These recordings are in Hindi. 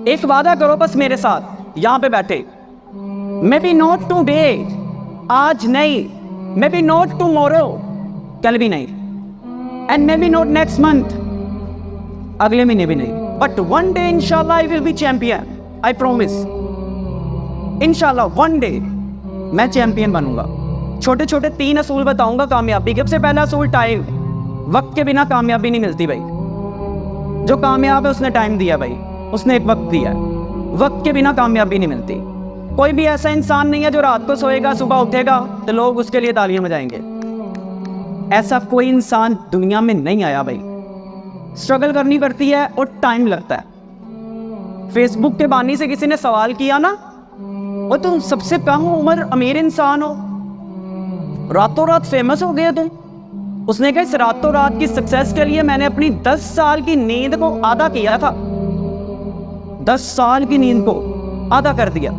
एक वादा करो बस मेरे साथ यहाँ पे बैठे, मे बी नॉट टुडे, आज नहीं, मे बी नॉट टुमारो, कल भी नहीं, and may be not next month, अगले महीने भी नहीं, बट वन डे इंशाल्लाह I will be champion, I promise. इंशाल्लाह वन डे मैं चैंपियन बनूंगा। छोटे छोटे 3 असूल बताऊंगा कामयाबी के। सबसे पहला असूल टाइम। वक्त के बिना कामयाबी नहीं मिलती भाई। जो कामयाब है उसने टाइम दिया भाई, उसने एक वक्त दिया। वक्त के बिना कामयाबी नहीं मिलती। कोई भी ऐसा इंसान नहीं है जो रात को सोएगा सुबह उठेगा तो लोग उसके लिए तालियां बजाएंगे। ऐसा कोई इंसान दुनिया में नहीं आया भाई। स्ट्रगल करनी पड़ती है और टाइम लगता है। फेसबुक के बानी से किसी ने सवाल किया ना, वो तुम सबसे कम उम्र अमीर इंसान हो, रातों रात फेमस हो गए तुम। उसने कहा इस रातों रात की सक्सेस के लिए मैंने अपनी 10 साल की नींद को आधा किया था, 10 साल की नींद को आधा कर दिया।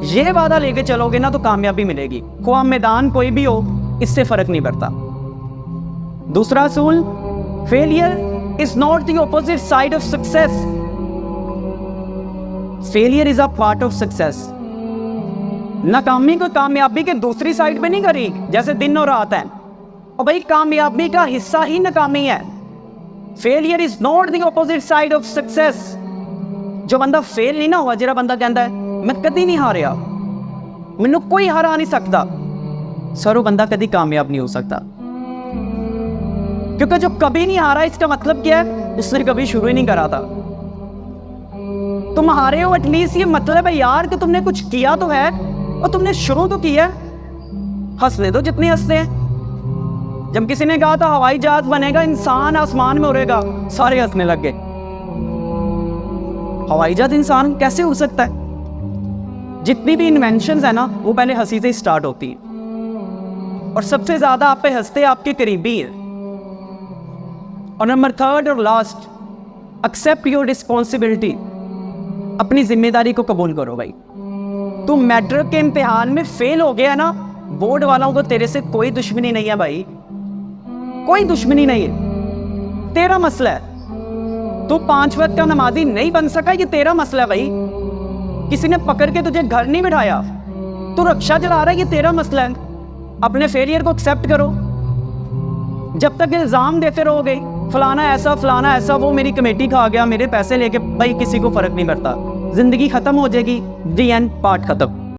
ये वादा लेके चलोगे ना तो कामयाबी मिलेगी, ख्वाह मैदान कोई भी हो, इससे फर्क नहीं पड़ता। दूसरा असूल, failure is not the opposite side of success, failure is a part of success. नाकामी को कामयाबी के दूसरी साइड पे नहीं करी, जैसे दिन और रात है। और भाई कामयाबी का हिस्सा ही नाकामी है। Failure is not the opposite side of success. जो बंदा फेल नहीं ना हुआ, जरा बंदा कहता है मैं कदी नहीं हारिया, मैनू कोई हरा नहीं सकता, सर वो बंदा कदी कामयाब नहीं हो सकता। क्योंकि जो कभी नहीं हारा इसका मतलब क्या है, उसने कभी शुरू ही नहीं करा था। तुम हारे हो एटलीस्ट ये मतलब है यार कि तुमने कुछ किया तो है और तुमने शुरू तो किया। हंसने दो जितने हंसते हैं। जब किसी ने कहा था हवाई जहाज बनेगा, इंसान आसमान में उड़ेगा, सारे हंसने लग गए। हवाई जहाज इंसान कैसे उड़ सकता है? जितनी भी इन्वेंशंस है ना वो पहले हंसी से स्टार्ट होती हैं और सबसे ज्यादा आप पे हंसते आपके करीबी हैं। और नंबर 3 और लास्ट, एक्सेप्ट योर रिस्पॉन्सिबिलिटी। अपनी जिम्मेदारी को कबूल करो भाई। तुम मैट्रिक के इम्तिहान में फेल हो गया ना, बोर्ड वालों को तेरे से कोई दुश्मनी नहीं है भाई, कोई दुश्मनी नहीं है, तेरा मसला है। तू 5 वक्त का नमाजी नहीं बन सका, ये तेरा मसला है भाई। किसी ने पकड़ के तुझे घर नहीं बिठाया, तू रक्षा चला रहा है, ये तेरा मसला है। अपने फेलियर को एक्सेप्ट करो। जब तक इल्जाम देते रहोगे फलाना ऐसा वो मेरी कमेटी खा गया, मेरे पैसे लेके, भाई किसी को फर्क नहीं पड़ता। जिंदगी खत्म हो जाएगी, दी एंड, पार्ट खत्म।